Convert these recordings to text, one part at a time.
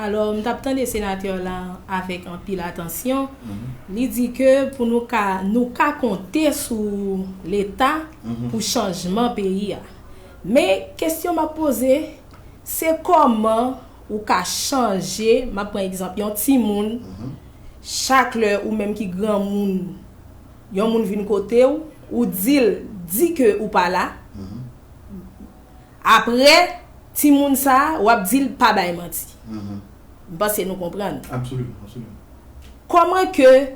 Alors, nous avons des sénateurs là avec un pile attention. Il dit que pour nous compter sur l'État pour changement pays. Mais question m'a posée, c'est comment ou ka changer, m'a prend exemple, un petit monde chaque heure ou même qui grand monde, yon moun vinn côté ou dit que ou pas là. Après ti moun ça ou ap dit pas bay menti. Parce que nous comprenons. Absolument. Comment que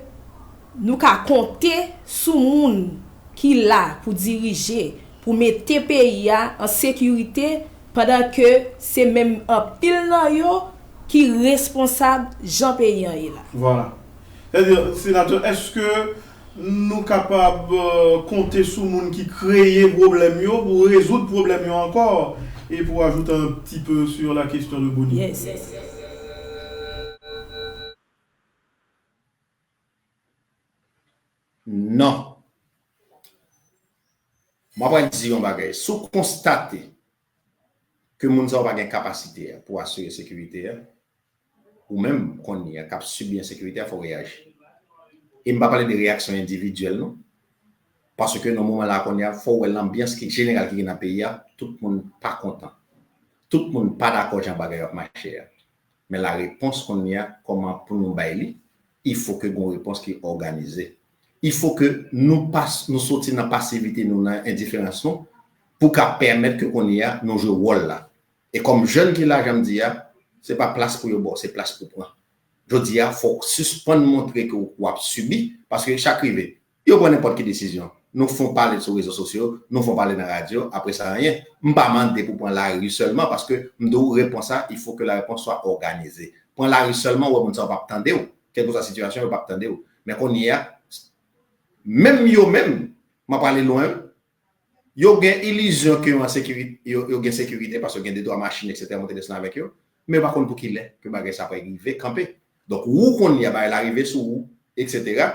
nous ka compter sur moun qui là pour diriger, pour mettre pays en sécurité pendant que c'est même un pile nan yo qui responsable Jean pays là. Voilà. C'est-à-dire, sénateur, est-ce que nous sommes capables de compter sur les gens qui créent des problèmes pour résoudre les problèmes encore et pour ajouter un petit peu sur la question de Boni? Yes. Non. Moi, je vais dire un bagage. Si vous constatez que les gens n'ont pas de capacité pour assurer la sécurité, ou même qu'on y a cap subir la sécurité, il faut réagir. Et je ne vais pas parler de réactions individuelles, non? Parce que dans le moment là, il faut l'ambiance générale qui est dans le pays, tout le monde n'est pas content. Tout le monde n'est pas d'accord avec le marché. Mais la réponse qu'on y a, comment pour nous bailler, il faut que nous une réponse qui est organisée. Il faut que nous sortions dans la passivité, nous dans l'indifférence, pour permettre que qu'on y a nos jeux rôle là. Et comme jeune qui là, j'aime dire, ce n'est pas place pour le c'est place pour prendre. Je dis, il faut suspendre, montrer que vous avez subi, parce que chaque rivé, il y a n'importe quelle décision. Nous faisons parler sur les réseaux sociaux, nous faisons parler dans la radio, après ça, rien. Je ne vais pas demander pour prendre la rue seulement, parce que nous devons répondre ça, il faut que la réponse soit organisée. Prendre la rue seulement, on ne va pas attendre, quelle que soit la situation, on ne va pas attendre. Mais qu'on y a, même, je vais parler loin, il y a une illusion qu'il y a sécurité, parce qu'il y a des droits machines, etc., monter des avec eux. Mais par contre, pour qu'il est, que bagage ça peut arriver, camper. Donc, où qu'on y a, l'arrivée sur où, etc.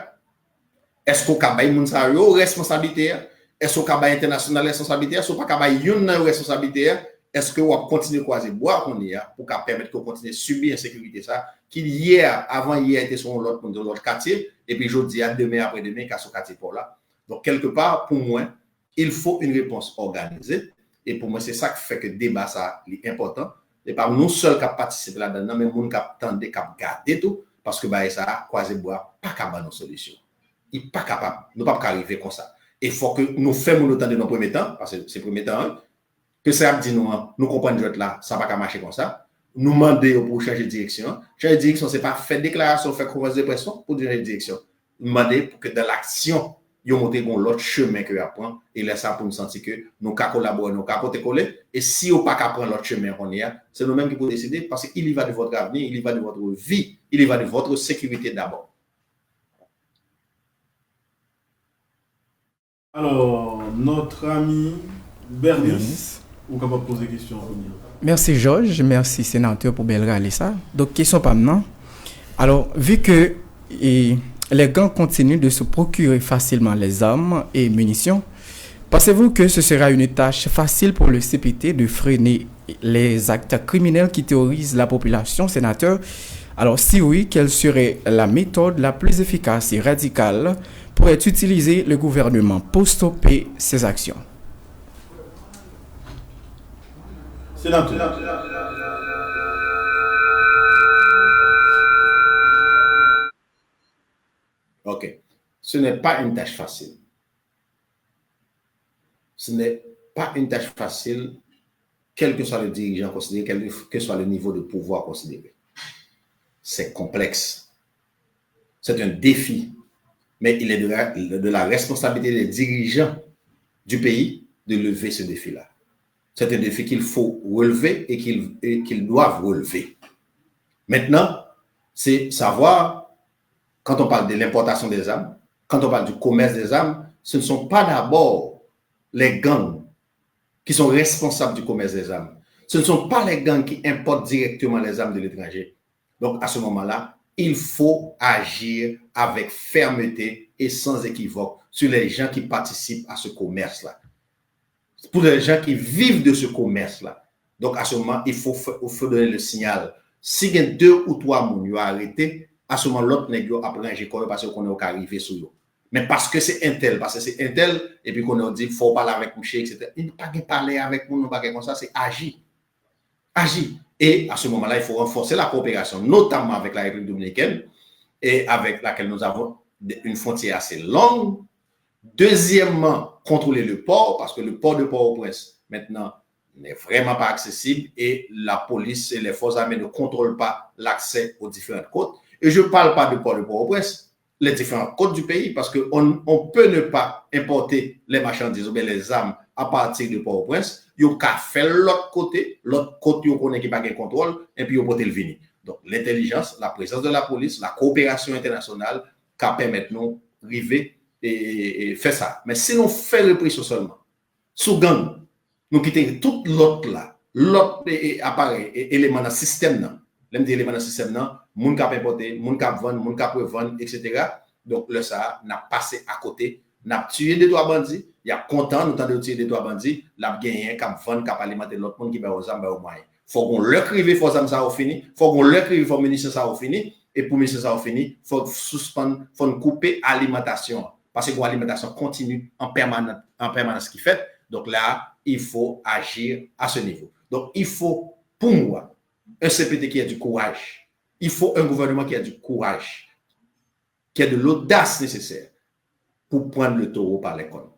Est-ce qu'on a une responsabilité? Est-ce qu'on a une internationale responsabilité? Est-ce qu'on a une responsabilité? Est-ce qu'on va continuer à croiser boire qu'on y a pour permettre qu'on continue à subir l'insécurité ça? Qui hier, avant hier, était sur l'autre quartier, et puis aujourd'hui, demain, après-demain, il y a ce quartier pour là. Donc, quelque part, pour moi, il faut une réponse organisée. Et pour moi, c'est ça qui fait que le débat ça est important. Et pas nous seuls qui participent là-dedans, mais nous qui attendent, qui regardent tout, parce que ça, croiser bois, pas capable de solution. Il n'est pas capable, nous ne pouvons pas arriver comme ça. Il faut que nous fassions le temps de nos premiers temps, parce que c'est le premier temps, que ça dit nous comprenons là, ça ne va pas marcher comme ça. Nous demandons pour changer de direction. Changer de direction, ce n'est pas faire déclaration, faire conférence de pression pour changer de direction. Nous demandons pour que dans l'action, nous montrons l'autre chemin que nous apprenons. Et là, ça pour nous sentir que nous pouvons collaborer, nous pouvons coller. Et si nous ne pouvons pas prendre l'autre chemin qu'on y a, c'est nous-mêmes qui pouvons décider parce qu'il y va de votre avenir, il y va de votre vie, il y va de votre sécurité d'abord. Alors, notre ami Bernice, vous pouvez poser des questions. Merci Georges, merci sénateur pour bien réaliser ça. Donc, question pas maintenant. Alors, vu que les gangs continuent de se procurer facilement les armes et munitions, pensez-vous que ce sera une tâche facile pour le CPT de freiner les actes criminels qui terrorisent la population, sénateur? Alors, si oui, quelle serait la méthode la plus efficace et radicale pour être utilisée le gouvernement pour stopper ces actions? Sénateur. Ok. Ce n'est pas une tâche facile. Ce n'est pas une tâche facile, quel que soit le dirigeant considéré, quel que soit le niveau de pouvoir considéré. C'est complexe. C'est un défi. Mais il est de la responsabilité des dirigeants du pays de lever ce défi-là. C'est un défi qu'il faut relever et qu'ils doivent relever. Maintenant, c'est savoir, quand on parle de l'importation des armes, quand on parle du commerce des armes, ce ne sont pas d'abord les gangs qui sont responsables du commerce des armes. Ce ne sont pas les gangs qui importent directement les armes de l'étranger. Donc, à ce moment-là, il faut agir avec fermeté et sans équivoque sur les gens qui participent à ce commerce-là. Pour les gens qui vivent de ce commerce-là. Donc, à ce moment, il faut donner le signal. si il y a 2 ou 3 moun yo arrêté, à ce moment l'autre nèg yo après ranger quoi parce qu'on est arrivé sur yo. Mais parce que c'est un tel, et puis qu'on a dit faut parler avec monsieur, etc. Il n'y a pas de parler avec nous, pas comme ça, c'est agir. Agir. Et à ce moment-là, il faut renforcer la coopération, notamment avec la République dominicaine, et avec laquelle nous avons une frontière assez longue. Deuxièmement, contrôler le port, parce que le port de Port-au-Prince, maintenant, n'est vraiment pas accessible, et la police et les forces armées ne contrôlent pas l'accès aux différentes côtes. Et je ne parle pas du port de Port-au-Prince, les différentes côtes du pays, parce qu'on peut ne pas importer les marchandises ou bien les armes à partir de Port-au-Prince. Il y a fait l'autre côté on connaît qui n'a pas de contrôle, et puis il y a le venir. Donc, l'intelligence, la présence de la police, la coopération internationale, qui permet nous d'arriver et faire ça. Mais si nous faisons répression seulement, sous gang, nous quittons tout l'autre là, l'autre appareil, élément dans le système, élément dans le système, moun k'ap importer, moun k'ap vendre, moun k'ap revendre, etc. Donc, le ça n'a passé à côté, n'a tué des 3 bandits, il y a content, nous t'en tuer des 3 bandits, l'a gagné, k'ap vendre, k'ap alimenter l'autre monde qui va aux armes, aux moyens. Faut qu'on le crive, faut ça au fini, faut qu'on le crive, faut ministre ça au fini, et pour ministre ça au fini, faut suspendre, faut couper alimentation, parce que l'alimentation continue en permanence qui fait. Donc là, il faut agir à ce niveau. Donc, il faut, pour moi, un CPT qui a du courage. Il faut un gouvernement qui a du courage, qui a de l'audace nécessaire pour prendre le taureau par les cornes.